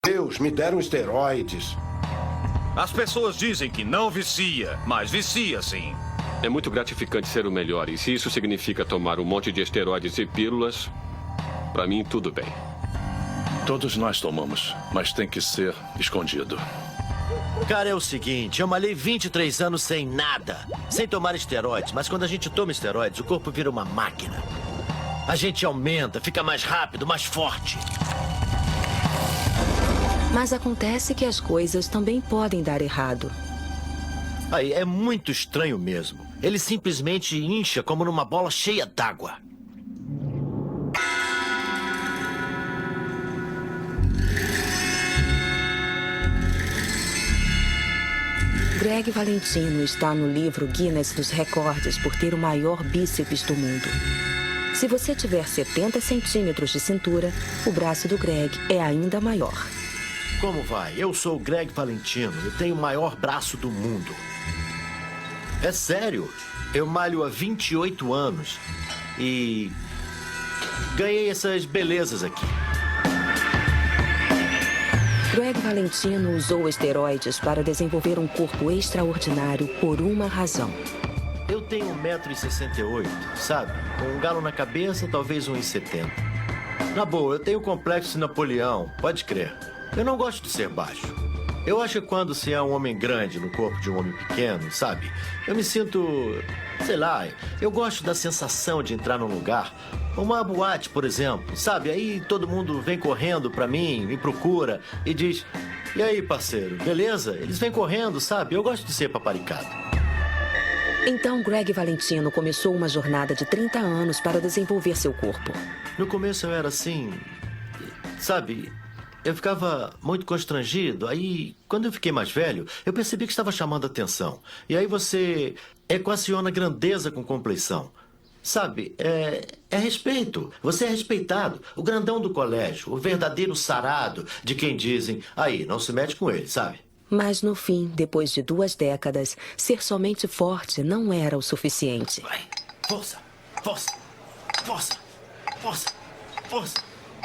Deus, me deram esteroides. As pessoas dizem que não vicia, mas vicia sim. É muito gratificante ser o melhor, e se isso significa tomar um monte de esteroides e pílulas, pra mim tudo bem. Todos nós tomamos, mas tem que ser escondido. Cara, é o seguinte, eu malhei 23 anos sem nada, sem tomar esteroides, mas quando a gente toma esteroides, o corpo vira uma máquina. A gente aumenta, fica mais rápido, mais forte. Mas acontece que as coisas também podem dar errado. Aí, é muito estranho mesmo. Ele simplesmente incha como numa bola cheia d'água. Greg Valentino está no livro Guinness dos Recordes por ter o maior bíceps do mundo. Se você tiver 70 centímetros de cintura, o braço do Greg é ainda maior. Como vai? Eu sou o Greg Valentino. Eu tenho o maior braço do mundo. É sério. Eu malho há 28 anos. E ganhei essas belezas aqui. Greg Valentino usou esteroides para desenvolver um corpo extraordinário por uma razão. Eu tenho 1,68 m, sabe? Com um galo na cabeça, talvez 1,70 m. Na boa, eu tenho o complexo de Napoleão, pode crer. Eu não gosto de ser baixo. Eu acho que quando se é um homem grande no corpo de um homem pequeno, sabe? Eu me sinto... sei lá, eu gosto da sensação de entrar num lugar. Uma boate, por exemplo, sabe? Aí todo mundo vem correndo pra mim, me procura e diz... E aí, parceiro, beleza? Eles vêm correndo, sabe? Eu gosto de ser paparicado. Então, Greg Valentino começou uma jornada de 30 anos para desenvolver seu corpo. No começo eu era assim... sabe... eu ficava muito constrangido. Aí, quando eu fiquei mais velho, eu percebi que estava chamando a atenção. E aí você equaciona grandeza com compleição. Sabe, é respeito. Você é respeitado. O grandão do colégio, o verdadeiro sarado de quem dizem, aí, não se mete com ele, sabe? Mas no fim, depois de 2 décadas, ser somente forte não era o suficiente. Vai, força, força, força, força, força,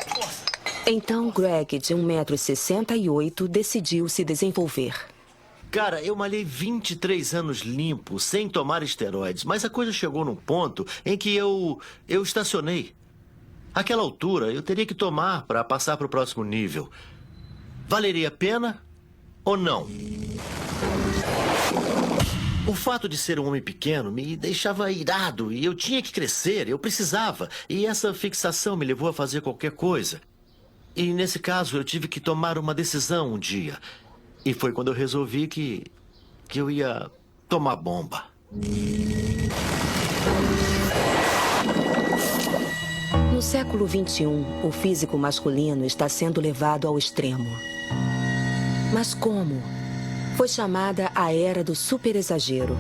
força. Então, Greg, de 1,68 m, decidiu se desenvolver. Cara, eu malhei 23 anos limpo, sem tomar esteroides, mas a coisa chegou num ponto em que eu estacionei. Àquela altura, eu teria que tomar para passar para o próximo nível. Valeria a pena ou não? O fato de ser um homem pequeno me deixava irado e eu tinha que crescer, eu precisava. E essa fixação me levou a fazer qualquer coisa. E nesse caso, eu tive que tomar uma decisão um dia. E foi quando eu resolvi que eu ia tomar bomba. No século XXI, o físico masculino está sendo levado ao extremo. Mas como? Foi chamada a era do superexagero.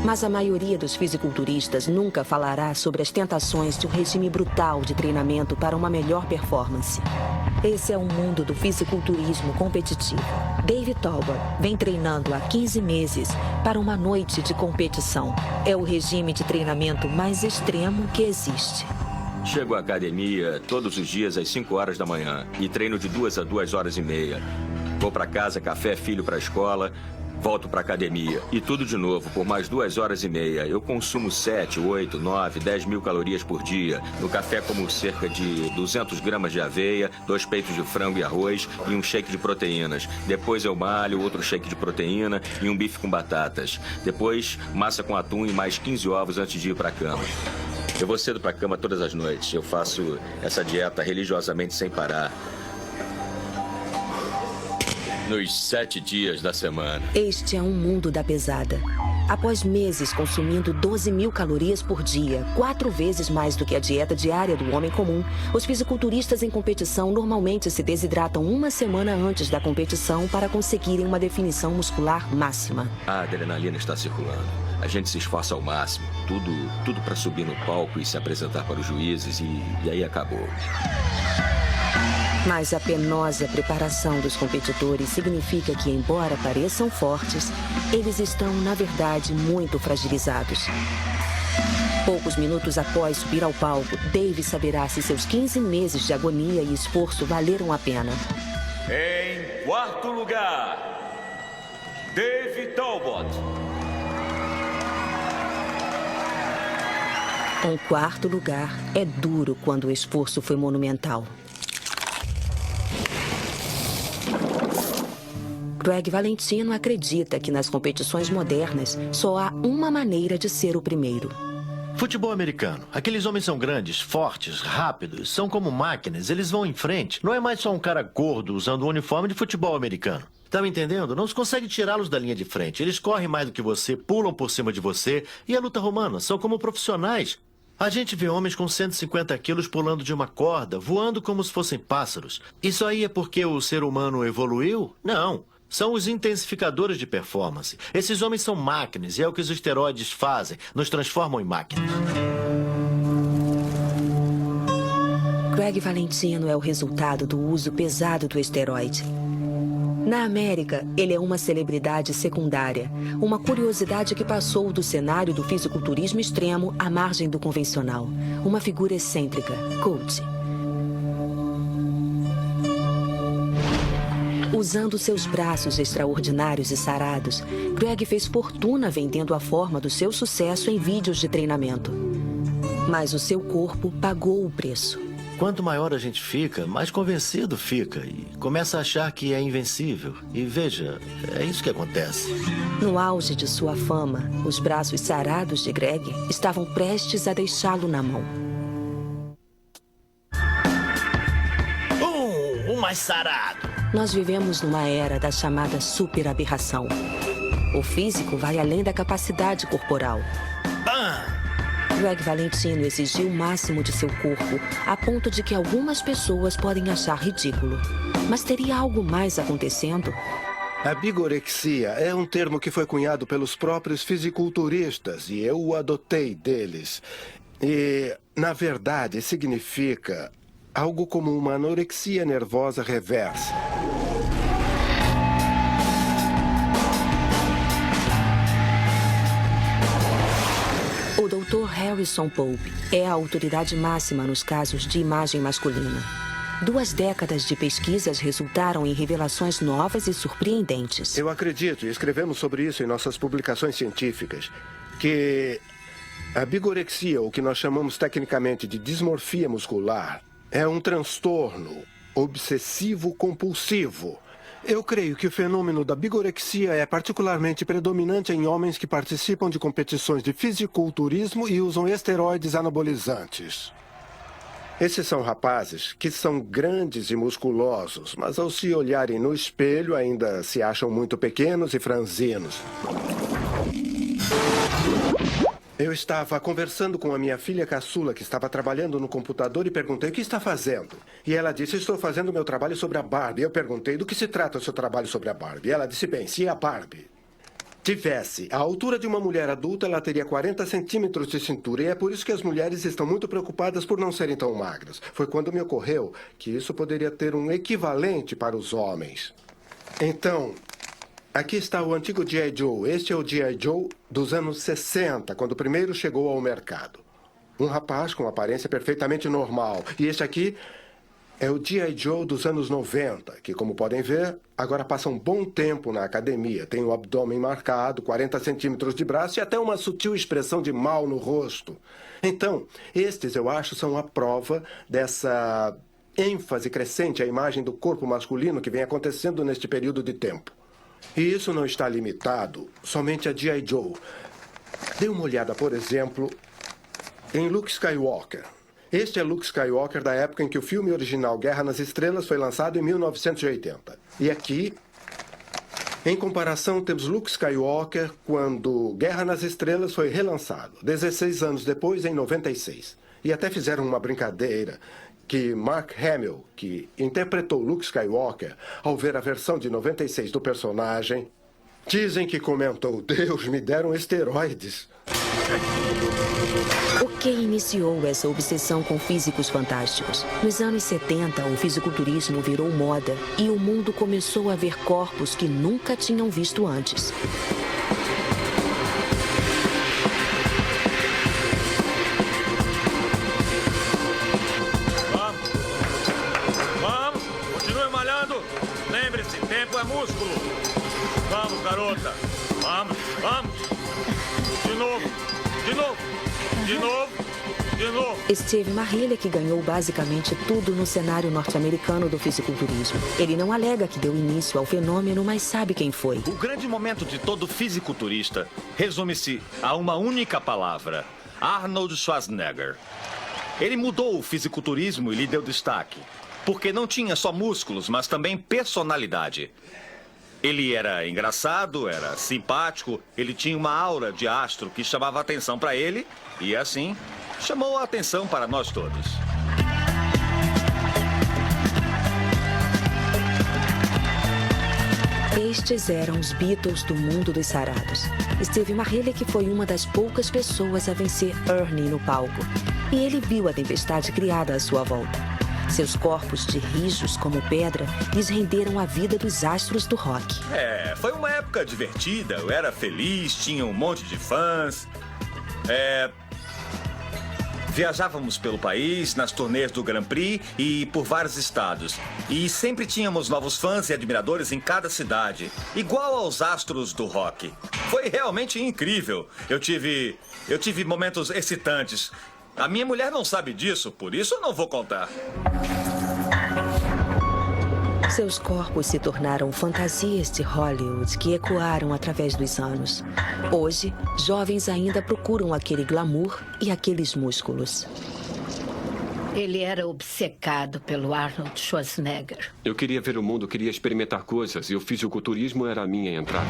Mas a maioria dos fisiculturistas nunca falará sobre as tentações de um regime brutal de treinamento para uma melhor performance. Esse é o mundo do fisiculturismo competitivo. David Tauber vem treinando há 15 meses para uma noite de competição. É o regime de treinamento mais extremo que existe. Chego à academia todos os dias às 5 horas da manhã e treino de 2 a 2 horas e meia. Vou para casa, café, filho para a escola, volto para a academia. E tudo de novo, por mais 2 horas e meia. Eu consumo 7, 8, 9, 10 mil calorias por dia. No café como cerca de 200 gramas de aveia, 2 peitos de frango e arroz e um shake de proteínas. Depois eu malho, outro shake de proteína e um bife com batatas. Depois, massa com atum e mais 15 ovos antes de ir para a cama. Eu vou cedo para a cama todas as noites. Eu faço essa dieta religiosamente sem parar. Nos 7 dias da semana. Este é um mundo da pesada. Após meses consumindo 12 mil calorias por dia, 4 vezes mais do que a dieta diária do homem comum, os fisiculturistas em competição normalmente se desidratam uma semana antes da competição para conseguirem uma definição muscular máxima. A adrenalina está circulando. A gente se esforça ao máximo. Tudo para subir no palco e se apresentar para os juízes e aí acabou. Mas a penosa preparação dos competidores significa que, embora pareçam fortes, eles estão, na verdade, muito fragilizados. Poucos minutos após subir ao palco, Dave saberá se seus 15 meses de agonia e esforço valeram a pena. Em quarto lugar, Dave Talbot. Um quarto lugar é duro quando o esforço foi monumental. Greg Valentino acredita que nas competições modernas só há uma maneira de ser o primeiro. Futebol americano. Aqueles homens são grandes, fortes, rápidos, são como máquinas, eles vão em frente. Não é mais só um cara gordo usando um uniforme de futebol americano. Tá me entendendo? Não se consegue tirá-los da linha de frente. Eles correm mais do que você, pulam por cima de você. E a luta romana são como profissionais. A gente vê homens com 150 quilos pulando de uma corda, voando como se fossem pássaros. Isso aí é porque o ser humano evoluiu? Não. São os intensificadores de performance. Esses homens são máquinas e é o que os esteroides fazem. Nos transformam em máquinas. Greg Valentino é o resultado do uso pesado do esteroide. Na América, ele é uma celebridade secundária, uma curiosidade que passou do cenário do fisiculturismo extremo à margem do convencional. Uma figura excêntrica, coach. Usando seus braços extraordinários e sarados, Greg fez fortuna vendendo a forma do seu sucesso em vídeos de treinamento. Mas o seu corpo pagou o preço. Quanto maior a gente fica, mais convencido fica e começa a achar que é invencível. E veja, é isso que acontece. No auge de sua fama, os braços sarados de Greg estavam prestes a deixá-lo na mão. O mais sarado! Nós vivemos numa era da chamada superaberração. O físico vai além da capacidade corporal. Greg Valentino exigiu o máximo de seu corpo, a ponto de que algumas pessoas podem achar ridículo. Mas teria algo mais acontecendo? A bigorexia é um termo que foi cunhado pelos próprios fisiculturistas e eu o adotei deles. E, na verdade, significa algo como uma anorexia nervosa reversa. O Dr. Harrison Pope é a autoridade máxima nos casos de imagem masculina. 2 décadas de pesquisas resultaram em revelações novas e surpreendentes. Eu acredito, e escrevemos sobre isso em nossas publicações científicas, que a bigorexia, o que nós chamamos tecnicamente de dismorfia muscular, é um transtorno obsessivo-compulsivo. Eu creio que o fenômeno da bigorexia é particularmente predominante em homens que participam de competições de fisiculturismo e usam esteroides anabolizantes. Esses são rapazes que são grandes e musculosos, mas ao se olharem no espelho ainda se acham muito pequenos e franzinos. Eu estava conversando com a minha filha caçula, que estava trabalhando no computador, e perguntei o que está fazendo. E ela disse, estou fazendo meu trabalho sobre a Barbie. Eu perguntei, do que se trata o seu trabalho sobre a Barbie? E ela disse, bem, se a Barbie tivesse a altura de uma mulher adulta, ela teria 40 centímetros de cintura. E é por isso que as mulheres estão muito preocupadas por não serem tão magras. Foi quando me ocorreu que isso poderia ter um equivalente para os homens. Então, aqui está o antigo G.I. Joe. Este é o G.I. Joe dos anos 60, quando o primeiro chegou ao mercado. Um rapaz com aparência perfeitamente normal. E este aqui é o G.I. Joe dos anos 90, que, como podem ver, agora passa um bom tempo na academia. Tem o abdômen marcado, 40 centímetros de braço e até uma sutil expressão de mal no rosto. Então, estes, eu acho, são a prova dessa ênfase crescente à imagem do corpo masculino que vem acontecendo neste período de tempo. E isso não está limitado somente a G.I. Joe. Dê uma olhada, por exemplo, em Luke Skywalker. Este é Luke Skywalker da época em que o filme original Guerra nas Estrelas foi lançado em 1980. E aqui, em comparação, temos Luke Skywalker quando Guerra nas Estrelas foi relançado, 16 anos depois, em 96. E até fizeram uma brincadeira que Mark Hamill, que interpretou Luke Skywalker, ao ver a versão de 96 do personagem, dizem que comentou, Deus, me deram esteroides. O que iniciou essa obsessão com físicos fantásticos? Nos anos 70, o fisiculturismo virou moda e o mundo começou a ver corpos que nunca tinham visto antes. tempo é músculo. Vamos, garota. Vamos, vamos. De novo, de novo, de novo, de novo. Steve Marhiliak ganhou basicamente tudo no cenário norte-americano do fisiculturismo. Ele não alega que deu início ao fenômeno, mas sabe quem foi. O grande momento de todo fisiculturista resume-se a uma única palavra: Arnold Schwarzenegger. Ele mudou o fisiculturismo e lhe deu destaque, porque não tinha só músculos, mas também personalidade. Ele era engraçado, era simpático, ele tinha uma aura de astro que chamava atenção para ele e, assim, chamou a atenção para nós todos. Estes eram os Beatles do mundo dos sarados. Steve Marhiliak foi uma das poucas pessoas a vencer Ernie no palco. E ele viu a tempestade criada à sua volta. Seus corpos de rijos como pedra lhes renderam a vida dos astros do rock. Foi uma época divertida, eu era feliz, tinha um monte de fãs. Viajávamos pelo país, nas turnês do Grand Prix e por vários estados. E sempre tínhamos novos fãs e admiradores em cada cidade, igual aos astros do rock. Foi realmente incrível. Eu tive momentos excitantes. A minha mulher não sabe disso, por isso eu não vou contar. Seus corpos se tornaram fantasias de Hollywood que ecoaram através dos anos. Hoje, jovens ainda procuram aquele glamour e aqueles músculos. Ele era obcecado pelo Arnold Schwarzenegger. Eu queria ver o mundo, queria experimentar coisas e o fisiculturismo era a minha entrada.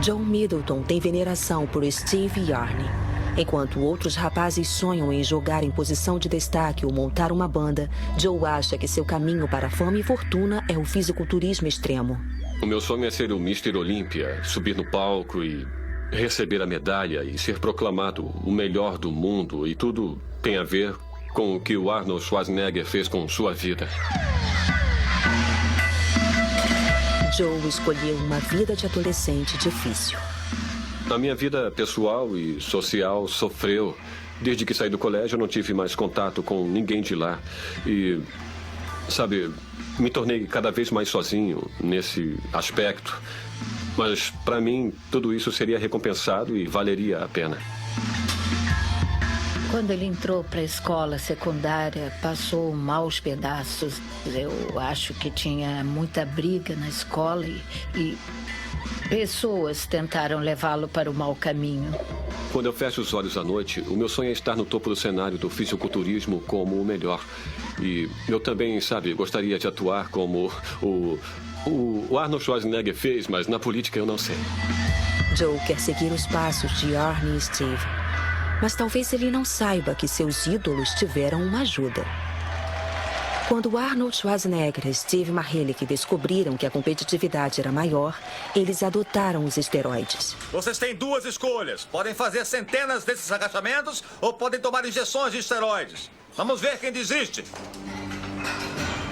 Joe Middleton tem veneração por Steve e Arnie. Enquanto outros rapazes sonham em jogar em posição de destaque ou montar uma banda, Joe acha que seu caminho para a fama e fortuna é o fisiculturismo extremo. O meu sonho é ser o Mr. Olímpia, subir no palco e receber a medalha e ser proclamado o melhor do mundo. E tudo tem a ver com o que o Arnold Schwarzenegger fez com sua vida. Joe escolheu uma vida de adolescente difícil. A minha vida pessoal e social sofreu. Desde que saí do colégio, eu não tive mais contato com ninguém de lá. E, sabe, me tornei cada vez mais sozinho nesse aspecto. Mas, para mim, tudo isso seria recompensado e valeria a pena. Quando ele entrou para a escola secundária, passou maus pedaços. Eu acho que tinha muita briga na escola e pessoas tentaram levá-lo para o mau caminho. Quando eu fecho os olhos à noite, o meu sonho é estar no topo do cenário do fisiculturismo como o melhor. E eu também, sabe, gostaria de atuar como o Arnold Schwarzenegger fez, mas na política eu não sei. Joe quer seguir os passos de Arnie e Steve. Mas talvez ele não saiba que seus ídolos tiveram uma ajuda. Quando Arnold Schwarzenegger e Steve Marhiliak descobriram que a competitividade era maior, eles adotaram os esteroides. Vocês têm duas escolhas. Podem fazer centenas desses agachamentos ou podem tomar injeções de esteroides. Vamos ver quem desiste.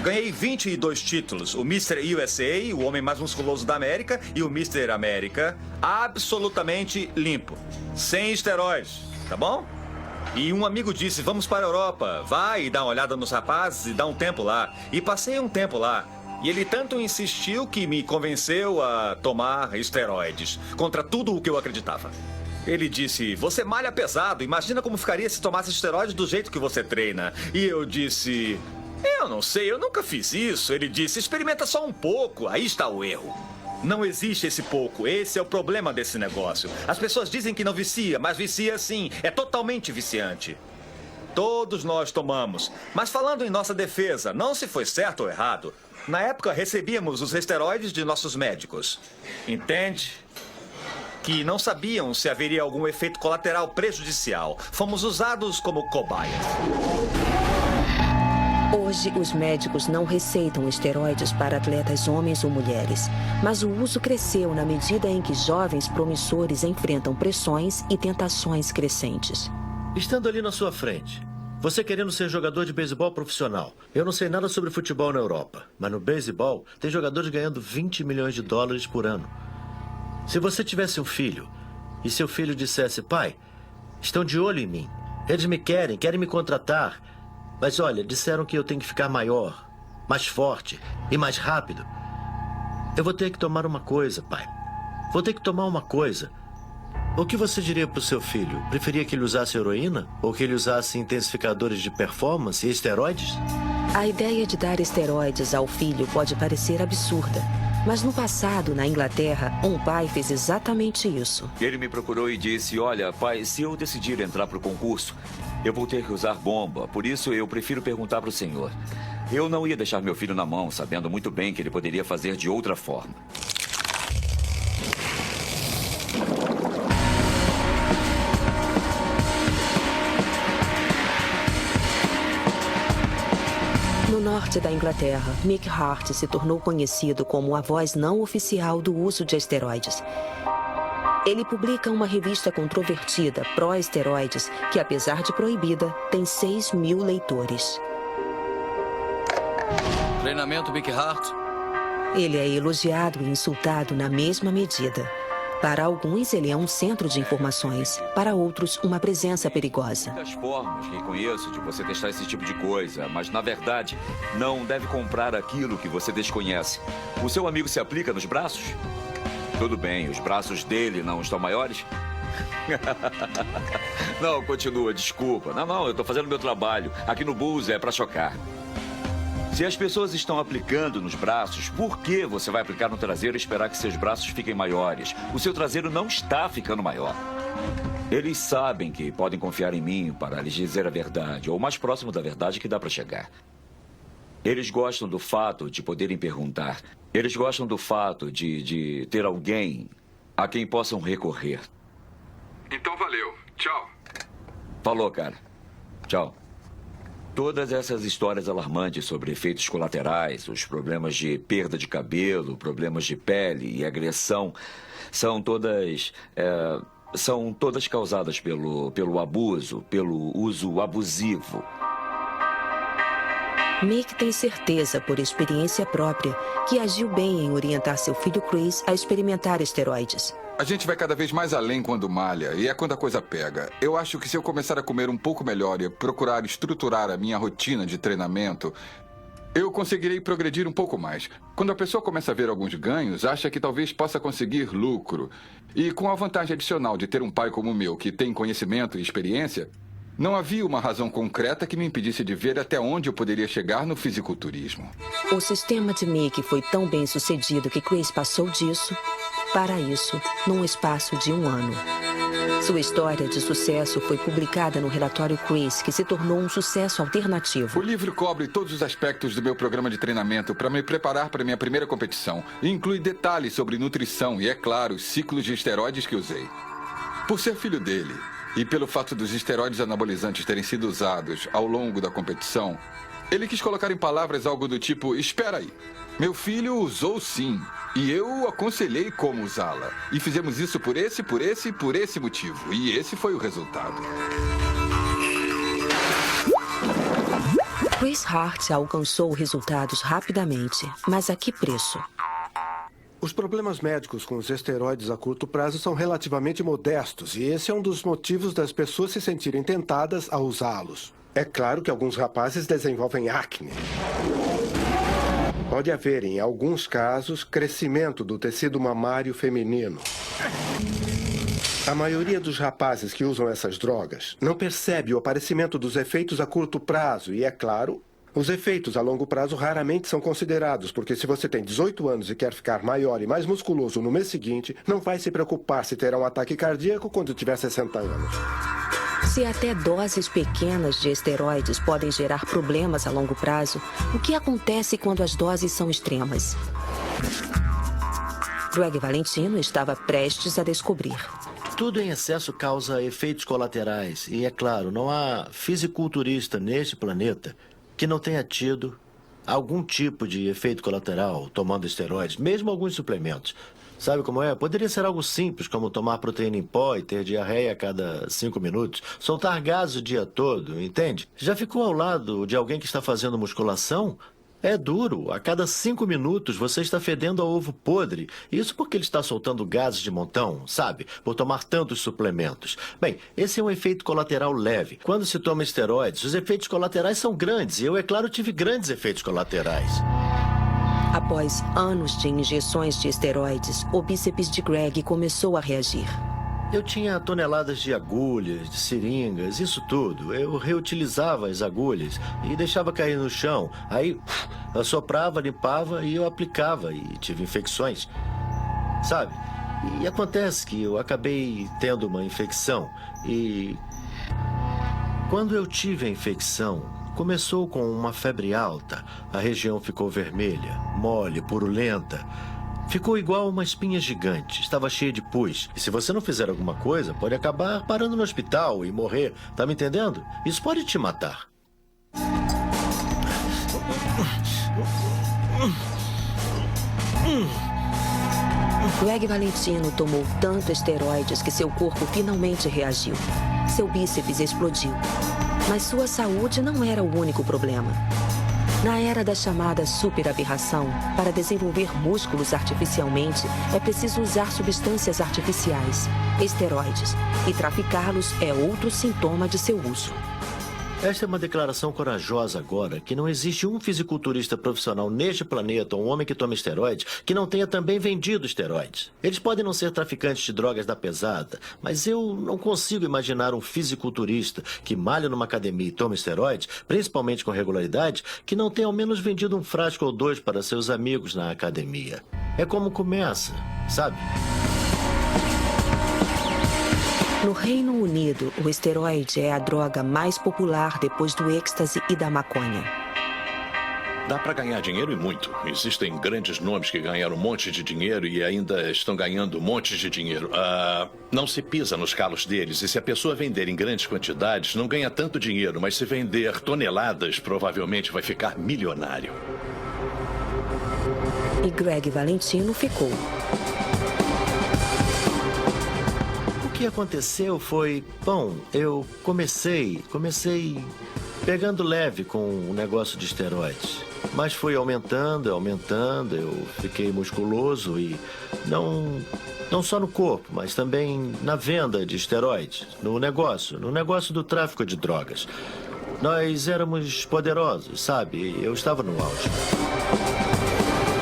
Ganhei 22 títulos. O Mr. USA, o homem mais musculoso da América, e o Mr. América, absolutamente limpo. Sem esteroides. Tá bom? E um amigo disse, vamos para a Europa. Vai e dá uma olhada nos rapazes e dá um tempo lá. E passei um tempo lá. E ele tanto insistiu que me convenceu a tomar esteroides. Contra tudo o que eu acreditava. Ele disse, você malha pesado. Imagina como ficaria se tomasse esteroides do jeito que você treina. E eu disse, eu não sei, eu nunca fiz isso. Ele disse, experimenta só um pouco. Aí está o erro. Não existe esse pouco. Esse é o problema desse negócio. As pessoas dizem que não vicia, mas vicia sim. É totalmente viciante. Todos nós tomamos. Mas falando em nossa defesa, não se foi certo ou errado. Na época, recebíamos os esteroides de nossos médicos. Entende? Que não sabiam se haveria algum efeito colateral prejudicial. Fomos usados como cobaias. Hoje, os médicos não receitam esteroides para atletas homens ou mulheres, mas o uso cresceu na medida em que jovens promissores enfrentam pressões e tentações crescentes. Estando ali na sua frente, você querendo ser jogador de beisebol profissional. Eu não sei nada sobre futebol na Europa, mas no beisebol tem jogadores ganhando 20 milhões de dólares por ano. Se você tivesse um filho e seu filho dissesse, pai, estão de olho em mim, eles me querem me contratar, Mas olha, disseram que eu tenho que ficar maior, mais forte e mais rápido. Eu vou ter que tomar uma coisa, pai. Vou ter que tomar uma coisa. O que você diria pro seu filho? Preferia que ele usasse heroína? Ou que ele usasse intensificadores de performance e esteroides? A ideia de dar esteroides ao filho pode parecer absurda. Mas no passado, na Inglaterra, um pai fez exatamente isso. Ele me procurou e disse, olha, pai, se eu decidir entrar para o concurso, eu vou ter que usar bomba. Por isso, eu prefiro perguntar para o senhor. Eu não ia deixar meu filho na mão, sabendo muito bem que ele poderia fazer de outra forma. No norte da Inglaterra, Mick Hart se tornou conhecido como a voz não oficial do uso de esteroides. Ele publica uma revista controvertida pró-esteroides que, apesar de proibida, tem 6.000 leitores. Treinamento Mick Hart. Ele é elogiado e insultado na mesma medida. Para alguns, ele é um centro de informações. Para outros, uma presença perigosa. Muitas formas que conheço de você testar esse tipo de coisa, mas, na verdade, não deve comprar aquilo que você desconhece. O seu amigo se aplica nos braços? Tudo bem, os braços dele não estão maiores? Não, continua, desculpa. Não, eu estou fazendo meu trabalho. Aqui no Bulls é para chocar. Se as pessoas estão aplicando nos braços, por que você vai aplicar no traseiro e esperar que seus braços fiquem maiores? O seu traseiro não está ficando maior. Eles sabem que podem confiar em mim para lhes dizer a verdade, ou o mais próximo da verdade que dá para chegar. Eles gostam do fato de poderem perguntar. Eles gostam do fato de ter alguém a quem possam recorrer. Então valeu. Tchau. Falou, cara. Tchau. Todas essas histórias alarmantes sobre efeitos colaterais, os problemas de perda de cabelo, problemas de pele e agressão, são todas causadas pelo abuso, pelo uso abusivo. Mick tem certeza, por experiência própria, que agiu bem em orientar seu filho Chris a experimentar esteroides. A gente vai cada vez mais além quando malha, e é quando a coisa pega. Eu acho que se eu começar a comer um pouco melhor e procurar estruturar a minha rotina de treinamento, eu conseguirei progredir um pouco mais. Quando a pessoa começa a ver alguns ganhos, acha que talvez possa conseguir lucro. E com a vantagem adicional de ter um pai como o meu, que tem conhecimento e experiência, não havia uma razão concreta que me impedisse de ver até onde eu poderia chegar no fisiculturismo. O sistema de Mick foi tão bem sucedido que Chris passou disso para isso num espaço de 1 ano. Sua história de sucesso foi publicada no relatório Chris, que se tornou um sucesso alternativo. O livro cobre todos os aspectos do meu programa de treinamento para me preparar para minha primeira competição. E inclui detalhes sobre nutrição e, é claro, os ciclos de esteroides que usei. Por ser filho dele e pelo fato dos esteroides anabolizantes terem sido usados ao longo da competição, ele quis colocar em palavras algo do tipo, espera aí, meu filho usou sim, e eu o aconselhei como usá-la. E fizemos isso por esse motivo, e esse foi o resultado. Chris Hart alcançou resultados rapidamente, mas a que preço? Os problemas médicos com os esteroides a curto prazo são relativamente modestos, e esse é um dos motivos das pessoas se sentirem tentadas a usá-los. É claro que alguns rapazes desenvolvem acne. Pode haver, em alguns casos, crescimento do tecido mamário feminino. A maioria dos rapazes que usam essas drogas não percebe o aparecimento dos efeitos a curto prazo e, é claro, os efeitos a longo prazo raramente são considerados, porque se você tem 18 anos e quer ficar maior e mais musculoso no mês seguinte, não vai se preocupar se terá um ataque cardíaco quando tiver 60 anos. Se até doses pequenas de esteroides podem gerar problemas a longo prazo, o que acontece quando as doses são extremas? Greg Valentino estava prestes a descobrir. Tudo em excesso causa efeitos colaterais. E, é claro, não há fisiculturista neste planeta que não tenha tido algum tipo de efeito colateral tomando esteroides, mesmo alguns suplementos. Sabe como é? Poderia ser algo simples, como tomar proteína em pó e ter diarreia a cada 5 minutos, soltar gases o dia todo, entende? Já ficou ao lado de alguém que está fazendo musculação É duro. A cada 5 minutos você está fedendo a ovo podre. Isso porque ele está soltando gases de montão, sabe? Por tomar tantos suplementos. Bem, esse é um efeito colateral leve. Quando se toma esteroides, os efeitos colaterais são grandes. E eu, é claro, tive grandes efeitos colaterais. Após anos de injeções de esteroides, o bíceps de Greg começou a reagir. Eu tinha toneladas de agulhas, de seringas, isso tudo. Eu reutilizava as agulhas e deixava cair no chão. Aí, assoprava, limpava e eu aplicava e tive infecções. Sabe? E acontece que eu acabei tendo uma infecção e... Quando eu tive a infecção, começou com uma febre alta. A região ficou vermelha, mole, purulenta. Ficou igual uma espinha gigante. Estava cheia de pus. E se você não fizer alguma coisa, pode acabar parando no hospital e morrer. Tá me entendendo? Isso pode te matar. Greg Valentino tomou tanto esteroides que seu corpo finalmente reagiu. Seu bíceps explodiu. Mas sua saúde não era o único problema. Na era da chamada superaberração, para desenvolver músculos artificialmente, é preciso usar substâncias artificiais, esteroides, e traficá-los é outro sintoma de seu uso. Esta é uma declaração corajosa agora, que não existe um fisiculturista profissional neste planeta, um homem que toma esteroides, que não tenha também vendido esteroides. Eles podem não ser traficantes de drogas da pesada, mas eu não consigo imaginar um fisiculturista que malha numa academia e toma esteroides, principalmente com regularidade, que não tenha ao menos vendido um frasco ou dois para seus amigos na academia. É como começa, sabe? No Reino Unido, o esteroide é a droga mais popular depois do êxtase e da maconha. Dá para ganhar dinheiro e muito. Existem grandes nomes que ganharam um monte de dinheiro e ainda estão ganhando um monte de dinheiro. Não se pisa nos calos deles. E se a pessoa vender em grandes quantidades, não ganha tanto dinheiro. Mas se vender toneladas, provavelmente vai ficar milionário. E Greg Valentino ficou. O que aconteceu foi, bom, eu comecei pegando leve com o negócio de esteroides. Mas foi aumentando, eu fiquei musculoso e não só no corpo, mas também na venda de esteroides, no negócio do tráfico de drogas. Nós éramos poderosos, sabe? Eu estava no auge.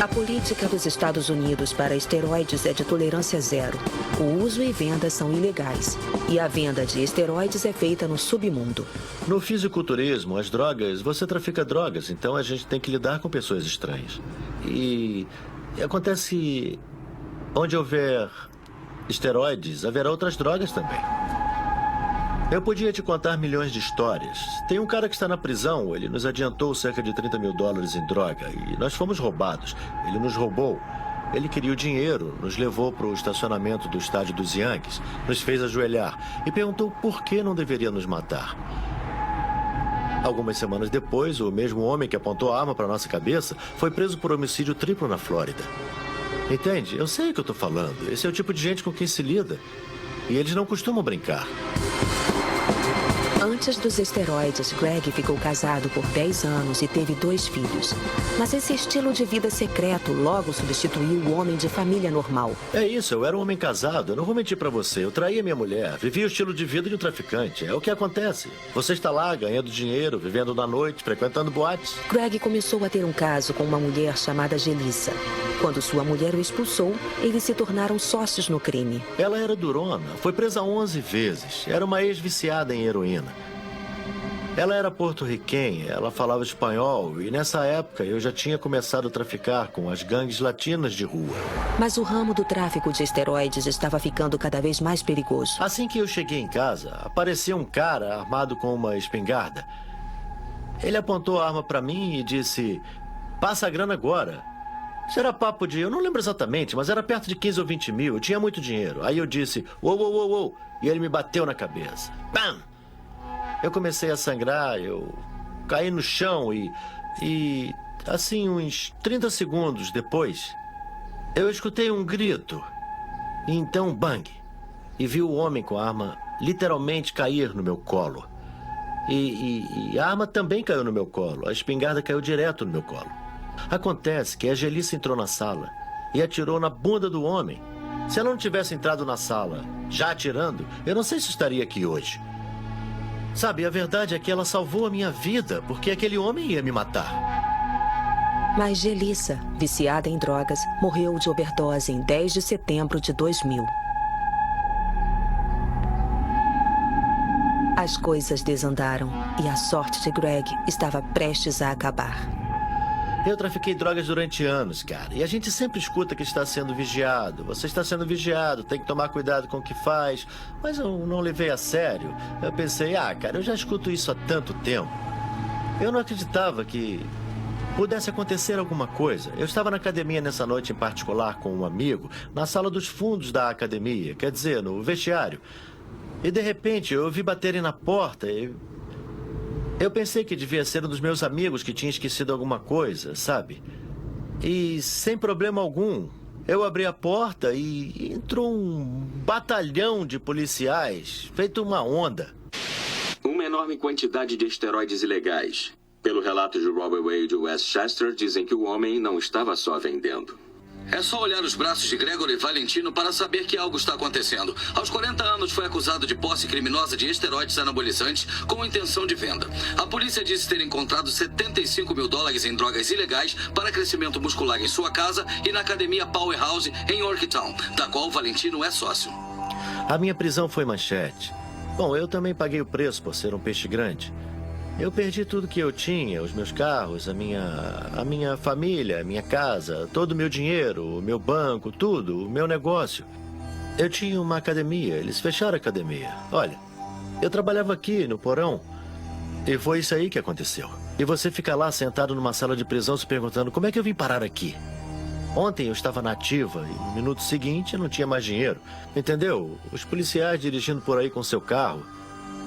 A política dos Estados Unidos para esteroides é de tolerância zero. O uso e venda são ilegais. E a venda de esteroides é feita no submundo. No fisiculturismo, as drogas, você trafica drogas, então a gente tem que lidar com pessoas estranhas. E acontece que onde houver esteroides, haverá outras drogas também. Eu podia te contar milhões de histórias. Tem um cara que está na prisão, ele nos adiantou cerca de $30 mil em droga e nós fomos roubados. Ele nos roubou. Ele queria o dinheiro, nos levou para o estacionamento do estádio dos Yankees, nos fez ajoelhar e perguntou por que não deveria nos matar. Algumas semanas depois, o mesmo homem que apontou a arma para nossa cabeça foi preso por homicídio triplo na Flórida. Entende? Eu sei o que eu estou falando. Esse é o tipo de gente com quem se lida. E eles não costumam brincar. Antes dos esteroides, Greg ficou casado por 10 anos e teve 2 filhos. Mas esse estilo de vida secreto logo substituiu o homem de família normal. É isso, eu era um homem casado. Eu não vou mentir pra você. Eu traía minha mulher. Vivia o estilo de vida de um traficante. É o que acontece. Você está lá, ganhando dinheiro, vivendo na noite, frequentando boates. Greg começou a ter um caso com uma mulher chamada Gelissa. Quando sua mulher o expulsou, eles se tornaram sócios no crime. Ela era durona. Foi presa 11 vezes. Era uma ex-viciada em heroína. Ela era porto-riquenha, ela falava espanhol e nessa época eu já tinha começado a traficar com as gangues latinas de rua. Mas o ramo do tráfico de esteroides estava ficando cada vez mais perigoso. Assim que eu cheguei em casa, apareceu um cara armado com uma espingarda. Ele apontou a arma para mim e disse, passa a grana agora. Isso era papo de, eu não lembro exatamente, mas era perto de 15 ou 20 mil, eu tinha muito dinheiro. Aí eu disse, uou, e ele me bateu na cabeça. Bam! Eu comecei a sangrar, eu caí no chão e assim, uns 30 segundos depois, eu escutei um grito. E então, bang! E vi o homem com a arma literalmente cair no meu colo. E a arma também caiu no meu colo. A espingarda caiu direto no meu colo. Acontece que a Gelissa entrou na sala e atirou na bunda do homem. Se ela não tivesse entrado na sala já atirando, eu não sei se estaria aqui hoje. Sabe, a verdade é que ela salvou a minha vida, porque aquele homem ia me matar. Mas Gelissa, viciada em drogas, morreu de overdose em 10 de setembro de 2000. As coisas desandaram e a sorte de Greg estava prestes a acabar. Eu trafiquei drogas durante anos, cara. E a gente sempre escuta que está sendo vigiado. Você está sendo vigiado, tem que tomar cuidado com o que faz. Mas eu não levei a sério. Eu pensei, cara, eu já escuto isso há tanto tempo. Eu não acreditava que pudesse acontecer alguma coisa. Eu estava na academia nessa noite em particular com um amigo, na sala dos fundos da academia, quer dizer, no vestiário. E de repente eu ouvi baterem na porta e eu pensei que devia ser um dos meus amigos que tinha esquecido alguma coisa, sabe? E sem problema algum, eu abri a porta e entrou um batalhão de policiais, feito uma onda. Uma enorme quantidade de esteroides ilegais. Pelo relato de Robert Wade e Westchester, dizem que o homem não estava só vendendo. É só olhar os braços de Gregory Valentino para saber que algo está acontecendo. Aos 40 anos, foi acusado de posse criminosa de esteroides anabolizantes com intenção de venda. A polícia disse ter encontrado $75 mil em drogas ilegais para crescimento muscular em sua casa e na academia Powerhouse em Yorktown, da qual Valentino é sócio. A minha prisão foi manchete. Bom, eu também paguei o preço por ser um peixe grande. Eu perdi tudo que eu tinha, os meus carros, a minha família, a minha casa, todo o meu dinheiro, o meu banco, tudo, o meu negócio. Eu tinha uma academia, eles fecharam a academia. Olha, eu trabalhava aqui no porão e foi isso aí que aconteceu. E você fica lá sentado numa sala de prisão se perguntando como é que eu vim parar aqui? Ontem eu estava na ativa e no minuto seguinte eu não tinha mais dinheiro. Entendeu? Os policiais dirigindo por aí com seu carro,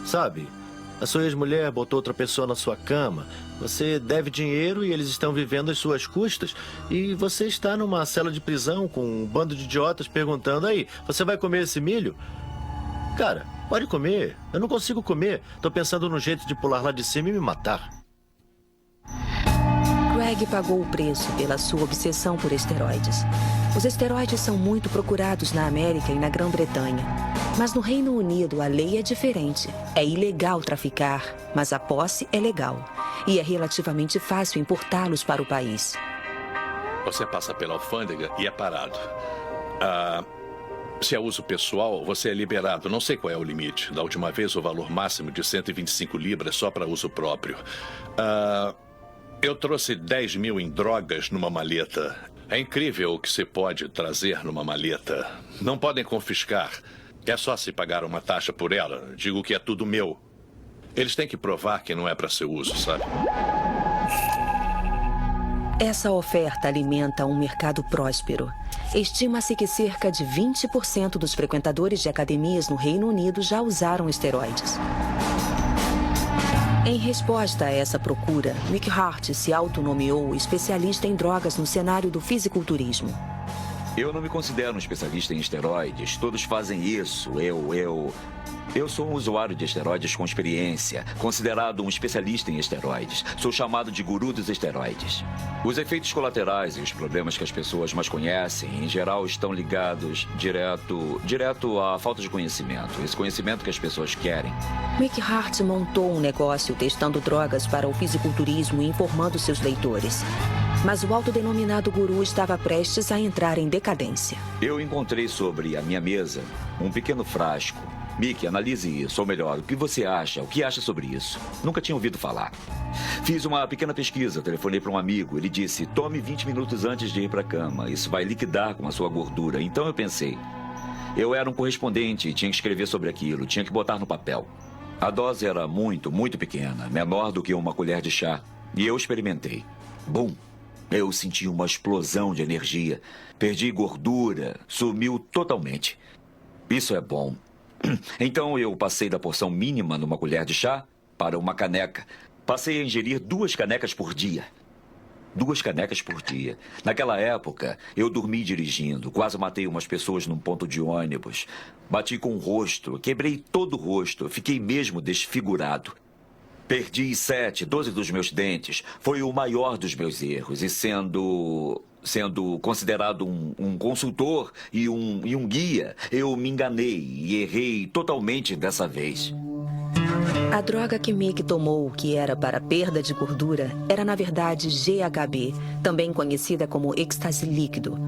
sabe? A sua ex-mulher botou outra pessoa na sua cama. Você deve dinheiro e eles estão vivendo às suas custas. E você está numa cela de prisão com um bando de idiotas perguntando: aí, você vai comer esse milho? Cara, pode comer. Eu não consigo comer. Tô pensando num jeito de pular lá de cima e me matar. Greg pagou o preço pela sua obsessão por esteroides. Os esteroides são muito procurados na América e na Grã-Bretanha. Mas no Reino Unido a lei é diferente. É ilegal traficar, mas a posse é legal. E é relativamente fácil importá-los para o país. Você passa pela alfândega e é parado. Se é uso pessoal, você é liberado. Não sei qual é o limite. Da última vez, o valor máximo de 125 libras só para uso próprio. Eu trouxe 10 mil em drogas numa maleta. É incrível o que se pode trazer numa maleta. Não podem confiscar. É só se pagar uma taxa por ela. Digo que é tudo meu. Eles têm que provar que não é para seu uso, sabe? Essa oferta alimenta um mercado próspero. Estima-se que cerca de 20% dos frequentadores de academias no Reino Unido já usaram esteroides. Em resposta a essa procura, Mick Hart se autonomeou especialista em drogas no cenário do fisiculturismo. Eu não me considero um especialista em esteroides. Todos fazem isso. Eu sou um usuário de esteroides com experiência, considerado um especialista em esteroides. Sou chamado de guru dos esteroides. Os efeitos colaterais e os problemas que as pessoas mais conhecem, em geral, estão ligados direto à falta de conhecimento. Esse conhecimento que as pessoas querem. Mick Hart montou um negócio testando drogas para o fisiculturismo e informando seus leitores. Mas o autodenominado guru estava prestes a entrar em decadência. Eu encontrei sobre a minha mesa um pequeno frasco. Mick, analise isso, ou melhor, o que você acha? O que acha sobre isso? Nunca tinha ouvido falar. Fiz uma pequena pesquisa, telefonei para um amigo. Ele disse, tome 20 minutos antes de ir para a cama. Isso vai liquidar com a sua gordura. Então eu pensei, eu era um correspondente e tinha que escrever sobre aquilo, tinha que botar no papel. A dose era muito, muito pequena, menor do que uma colher de chá. E eu experimentei. Bum! Eu senti uma explosão de energia. Perdi gordura, sumiu totalmente. Isso é bom. Então eu passei da porção mínima numa colher de chá para uma caneca. Passei a ingerir 2 canecas por dia. 2 canecas por dia. Naquela época, eu dormi dirigindo. Quase matei umas pessoas num ponto de ônibus. Bati com o rosto, quebrei todo o rosto. Fiquei mesmo desfigurado. Perdi 12 dos meus dentes. Foi o maior dos meus erros. E sendo considerado um consultor e um guia, eu me enganei e errei totalmente dessa vez. A droga que Mick tomou, que era para perda de gordura, era na verdade GHB, também conhecida como êxtase líquido.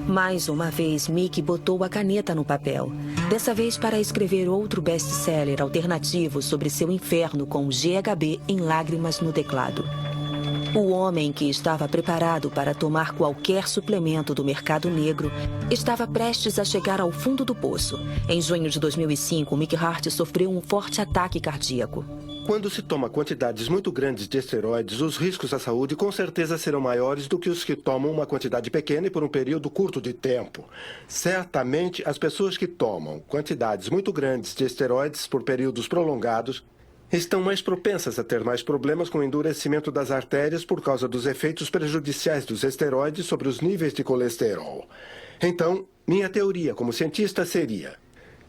Mais uma vez, Mick botou a caneta no papel. Dessa vez para escrever outro best-seller alternativo sobre seu inferno com GHB em lágrimas no teclado. O homem que estava preparado para tomar qualquer suplemento do mercado negro estava prestes a chegar ao fundo do poço. Em junho de 2005, Mick Hart sofreu um forte ataque cardíaco. Quando se toma quantidades muito grandes de esteroides, os riscos à saúde com certeza serão maiores do que os que tomam uma quantidade pequena e por um período curto de tempo. Certamente, as pessoas que tomam quantidades muito grandes de esteroides por períodos prolongados estão mais propensas a ter mais problemas com o endurecimento das artérias por causa dos efeitos prejudiciais dos esteroides sobre os níveis de colesterol. Então, minha teoria como cientista seria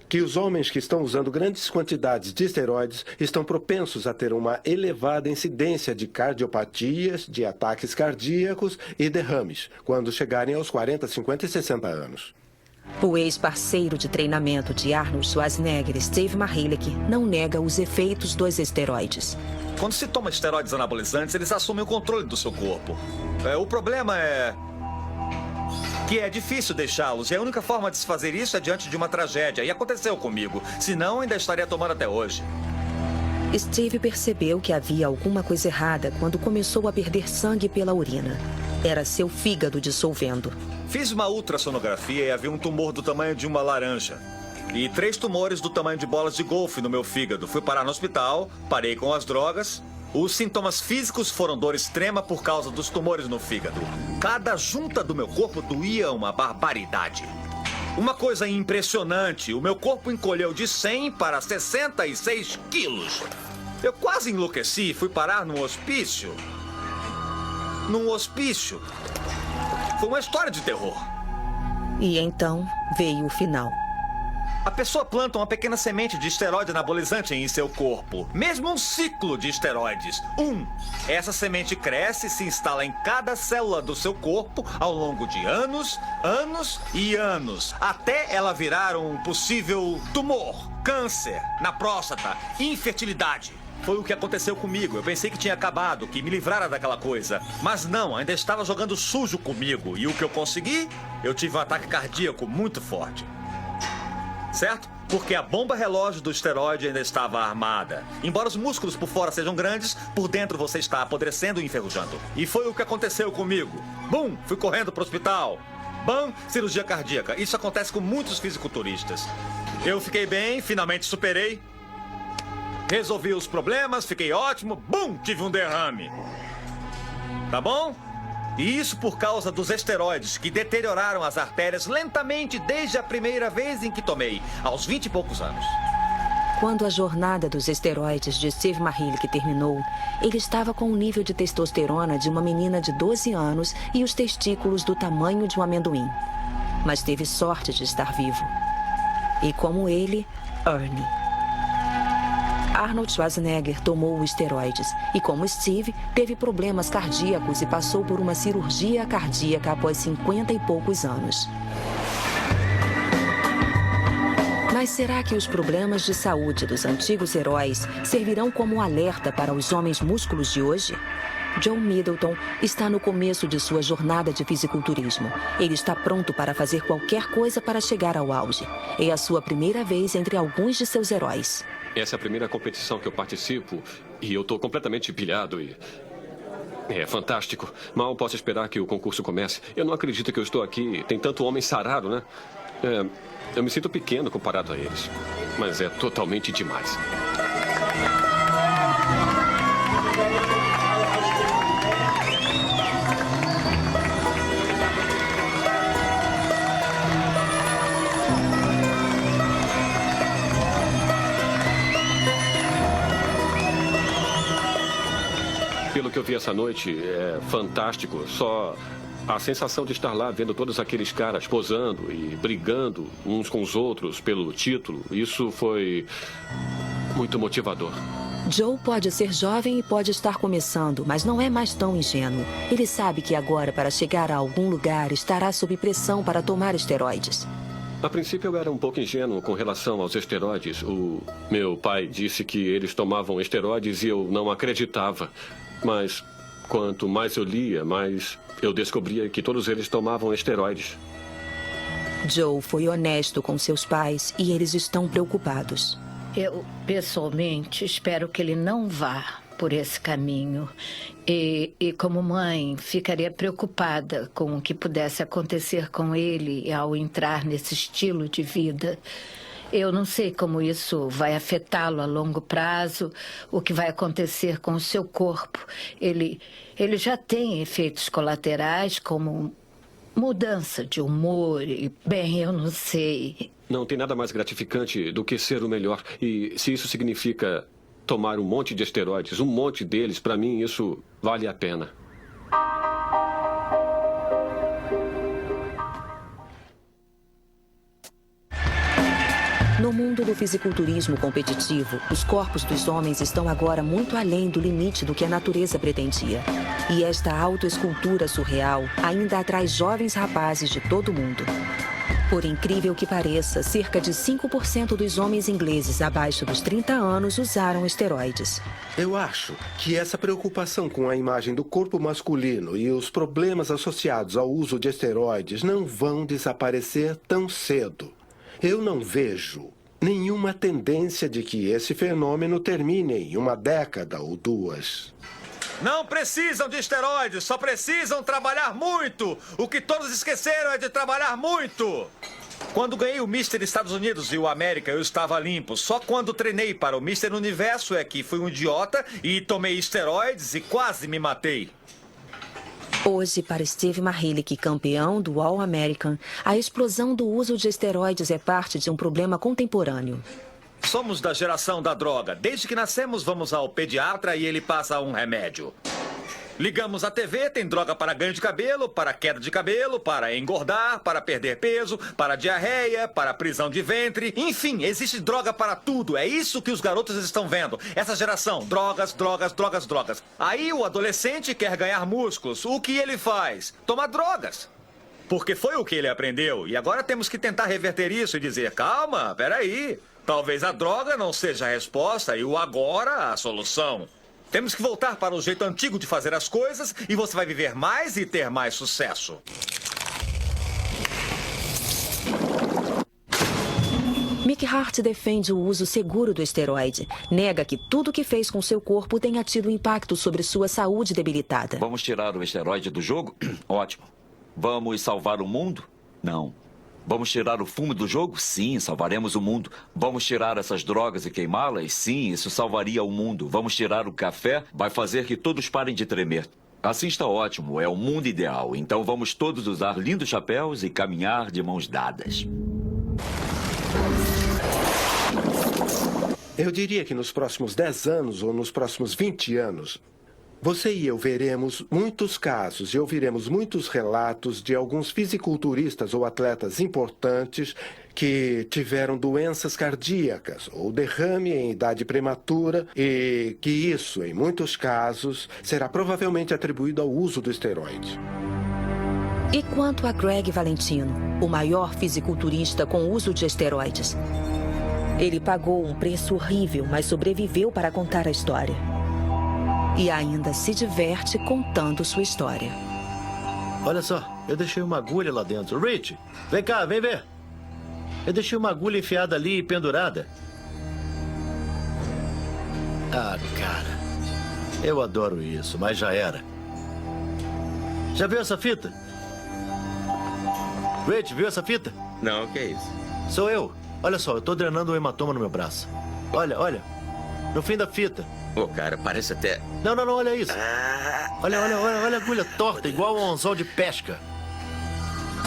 que os homens que estão usando grandes quantidades de esteroides estão propensos a ter uma elevada incidência de cardiopatias, de ataques cardíacos e derrames, quando chegarem aos 40, 50 e 60 anos. O ex-parceiro de treinamento de Arnold Schwarzenegger, Steve Mahalik, não nega os efeitos dos esteroides. Quando se toma esteroides anabolizantes, eles assumem o controle do seu corpo. O problema é que é difícil deixá-los, e a única forma de se fazer isso é diante de uma tragédia. E aconteceu comigo, senão ainda estaria tomando até hoje. Steve percebeu que havia alguma coisa errada quando começou a perder sangue pela urina. Era seu fígado dissolvendo. Fiz uma ultrassonografia e havia um tumor do tamanho de uma laranja. E 3 tumores do tamanho de bolas de golfe no meu fígado. Fui parar no hospital, parei com as drogas. Os sintomas físicos foram dor extrema por causa dos tumores no fígado. Cada junta do meu corpo doía uma barbaridade. Uma coisa impressionante, o meu corpo encolheu de 100 para 66 quilos. Eu quase enlouqueci e fui parar num hospício. Foi uma história de terror. E então veio o final. A pessoa planta uma pequena semente de esteroide anabolizante em seu corpo. Mesmo um ciclo de esteroides. Essa semente cresce e se instala em cada célula do seu corpo ao longo de anos, anos e anos. Até ela virar um possível tumor, câncer na próstata, infertilidade. Foi o que aconteceu comigo. Eu pensei que tinha acabado, que me livrara daquela coisa. Mas não, ainda estava jogando sujo comigo. E o que eu consegui? Eu tive um ataque cardíaco muito forte. Certo? Porque a bomba relógio do esteroide ainda estava armada. Embora os músculos por fora sejam grandes, por dentro você está apodrecendo e enferrujando. E foi o que aconteceu comigo. Bum! Fui correndo para o hospital. Bam! Cirurgia cardíaca. Isso acontece com muitos fisiculturistas. Eu fiquei bem, finalmente superei. Resolvi os problemas, fiquei ótimo. Bum! Tive um derrame. Tá bom? E isso por causa dos esteroides, que deterioraram as artérias lentamente desde a primeira vez em que tomei, aos 20 e poucos anos. Quando a jornada dos esteroides de Steve Mahalik terminou, ele estava com um nível de testosterona de uma menina de 12 anos e os testículos do tamanho de um amendoim. Mas teve sorte de estar vivo. E como ele, Ernie. Arnold Schwarzenegger tomou esteroides e, como Steve, teve problemas cardíacos e passou por uma cirurgia cardíaca após 50 e poucos anos. Mas será que os problemas de saúde dos antigos heróis servirão como alerta para os homens músculos de hoje? John Middleton está no começo de sua jornada de fisiculturismo. Ele está pronto para fazer qualquer coisa para chegar ao auge. É a sua primeira vez entre alguns de seus heróis. Essa é a primeira competição que eu participo e eu estou completamente pilhado e... É fantástico. Mal posso esperar que o concurso comece. Eu não acredito que eu estou aqui. Tem tanto homem sarado, né? Eu me sinto pequeno comparado a eles. Mas é totalmente demais. Pelo que eu vi essa noite, é fantástico. Só a sensação de estar lá vendo todos aqueles caras posando e brigando uns com os outros pelo título, isso foi muito motivador. Joe pode ser jovem e pode estar começando, mas não é mais tão ingênuo. Ele sabe que agora, para chegar a algum lugar, estará sob pressão para tomar esteroides. A princípio eu era um pouco ingênuo com relação aos esteroides. O meu pai disse que eles tomavam esteroides e eu não acreditava. Mas quanto mais eu lia, mais eu descobria que todos eles tomavam esteroides. Joe foi honesto com seus pais e eles estão preocupados. Eu, pessoalmente, espero que ele não vá por esse caminho. E como mãe, ficaria preocupada com o que pudesse acontecer com ele ao entrar nesse estilo de vida. Eu não sei como isso vai afetá-lo a longo prazo, o que vai acontecer com o seu corpo. Ele já tem efeitos colaterais como mudança de humor e, bem, eu não sei. Não tem nada mais gratificante do que ser o melhor. E se isso significa tomar um monte de esteroides, um monte deles, para mim isso vale a pena. No mundo do fisiculturismo competitivo, os corpos dos homens estão agora muito além do limite do que a natureza pretendia. E esta autoescultura surreal ainda atrai jovens rapazes de todo o mundo. Por incrível que pareça, cerca de 5% dos homens ingleses abaixo dos 30 anos usaram esteroides. Eu acho que essa preocupação com a imagem do corpo masculino e os problemas associados ao uso de esteroides não vão desaparecer tão cedo. Eu não vejo nenhuma tendência de que esse fenômeno termine em uma década ou duas. Não precisam de esteroides, só precisam trabalhar muito. O que todos esqueceram é de trabalhar muito. Quando ganhei o Mr. Estados Unidos e o América, eu estava limpo. Só quando treinei para o Mr. Universo é que fui um idiota e tomei esteroides e quase me matei. Hoje, para Steve Mahilik, campeão do All-American, a explosão do uso de esteroides é parte de um problema contemporâneo. Somos da geração da droga. Desde que nascemos, vamos ao pediatra e ele passa um remédio. Ligamos a TV, tem droga para ganho de cabelo, para queda de cabelo, para engordar, para perder peso, para diarreia, para prisão de ventre. Enfim, existe droga para tudo. É isso que os garotos estão vendo. Essa geração, drogas, drogas, drogas, drogas. Aí o adolescente quer ganhar músculos. O que ele faz? Toma drogas. Porque foi o que ele aprendeu. E agora temos que tentar reverter isso e dizer, calma, peraí. Talvez a droga não seja a resposta e o agora a solução. Temos que voltar para o jeito antigo de fazer as coisas e você vai viver mais e ter mais sucesso. Mick Hart defende o uso seguro do esteroide. Nega que tudo que fez com seu corpo tenha tido impacto sobre sua saúde debilitada. Vamos tirar o esteroide do jogo? Ótimo. Vamos salvar o mundo? Não. Vamos tirar o fumo do jogo? Sim, salvaremos o mundo. Vamos tirar essas drogas e queimá-las? Sim, isso salvaria o mundo. Vamos tirar o café? Vai fazer que todos parem de tremer. Assim está ótimo, é o mundo ideal. Então vamos todos usar lindos chapéus e caminhar de mãos dadas. Eu diria que nos próximos 10 anos ou nos próximos 20 anos, você e eu veremos muitos casos e ouviremos muitos relatos de alguns fisiculturistas ou atletas importantes que tiveram doenças cardíacas ou derrame em idade prematura e que isso, em muitos casos, será provavelmente atribuído ao uso do esteroide. E quanto a Greg Valentino, o maior fisiculturista com uso de esteroides? Ele pagou um preço horrível, mas sobreviveu para contar a história. E ainda se diverte contando sua história. Olha só, eu deixei uma agulha lá dentro. Rich, vem cá, vem ver. Eu deixei uma agulha enfiada ali e pendurada. Ah, cara. Eu adoro isso, mas já era. Já viu essa fita? Rich, viu essa fita? Não, o que é isso? Sou eu. Olha só, eu tô drenando um hematoma no meu braço. Olha, olha. No fim da fita. Ô, cara, parece até... Não, olha isso. Olha a agulha torta, igual um anzol de pesca.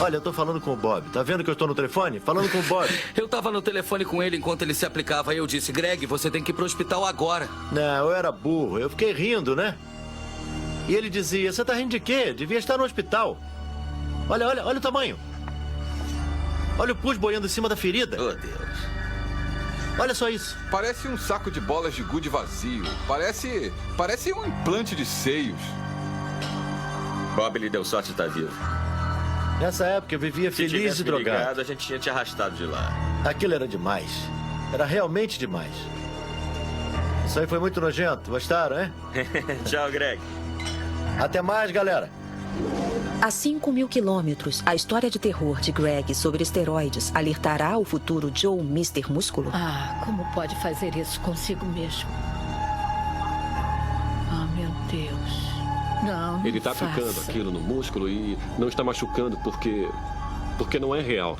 Olha, eu tô falando com o Bob. Tá vendo que eu tô no telefone? Falando com o Bob. Eu tava no telefone com ele enquanto ele se aplicava. E eu disse, Greg, você tem que ir pro hospital agora. Não, eu era burro. Eu fiquei rindo, né? E ele dizia, você tá rindo de quê? Devia estar no hospital. Olha o tamanho. Olha o pus boiando em cima da ferida. Oh, Deus. Olha só isso. Parece um saco de bolas de gude vazio. Parece um implante de seios. Bob lhe deu sorte de estar vivo. Nessa época eu vivia Se feliz tivesse e me drogado. ligado, a gente tinha te arrastado de lá. Aquilo era demais. Era realmente demais. Isso aí foi muito nojento. Gostaram, hein? Tchau, Greg. Até mais, galera. A 5.000 quilômetros, a história de terror de Greg sobre esteroides alertará o futuro Joe Mr. Músculo? Ah, como pode fazer isso consigo mesmo? Ah, meu Deus. Não, Ele está faça. aplicando aquilo no músculo e não está machucando porque não é real.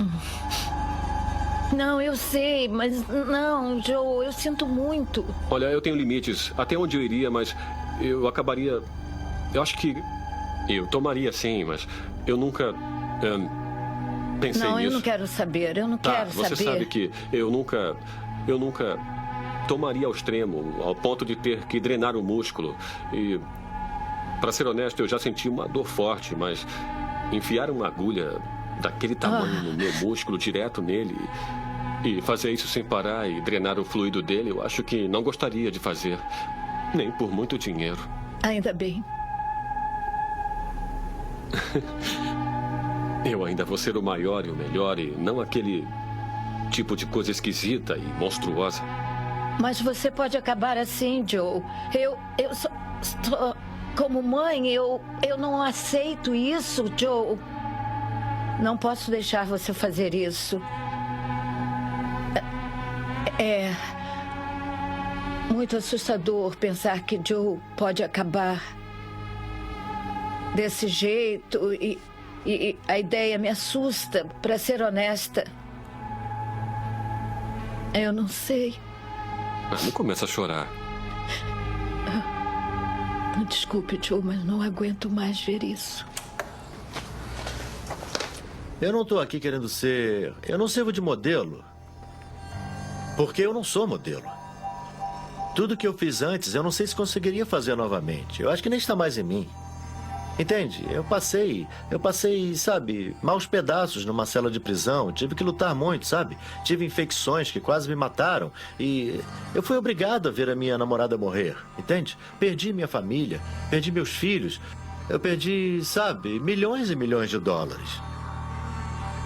Não, eu sei, mas não, Joe, eu sinto muito. Olha, eu tenho limites. Até onde eu iria, mas eu acabaria... Eu acho que eu tomaria sim, mas eu nunca pensei Não, nisso. eu não quero saber, eu não Tá, quero você saber. sabe que eu nunca tomaria ao extremo, ao ponto de ter que drenar o músculo. E, para ser honesto, eu já senti uma dor forte, mas enfiar uma agulha daquele tamanho no meu músculo, direto nele, e fazer isso sem parar e drenar o fluido dele, eu acho que não gostaria de fazer. Nem por muito dinheiro. Ainda bem. Eu ainda vou ser o maior e o melhor e não aquele tipo de coisa esquisita e monstruosa. Mas você pode acabar assim, Joe. Eu só... Como mãe, eu não aceito isso, Joe. Não posso deixar você fazer isso. É muito assustador pensar que Joe pode acabar desse jeito e a ideia me assusta, para ser honesta. Eu não sei. Não começa a chorar. Desculpe, Joe, mas não aguento mais ver isso. Eu não tô aqui querendo ser... Eu não sirvo de modelo. Porque eu não sou modelo. Tudo que eu fiz antes, eu não sei se conseguiria fazer novamente. Eu acho que nem está mais em mim. Entende? Eu passei, sabe, maus pedaços numa cela de prisão. Tive que lutar muito, sabe? Tive infecções que quase me mataram. E eu fui obrigado a ver a minha namorada morrer, entende? Perdi minha família, perdi meus filhos. Eu perdi, sabe, milhões e milhões de dólares.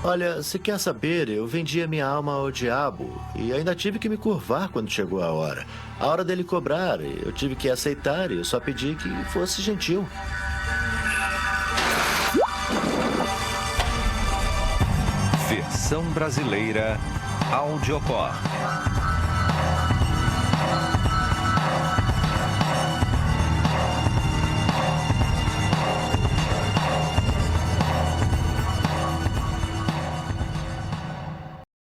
Olha, se quer saber, eu vendi a minha alma ao diabo. E ainda tive que me curvar quando chegou a hora. A hora dele cobrar, eu tive que aceitar e eu só pedi que fosse gentil. Versão brasileira Audiocor.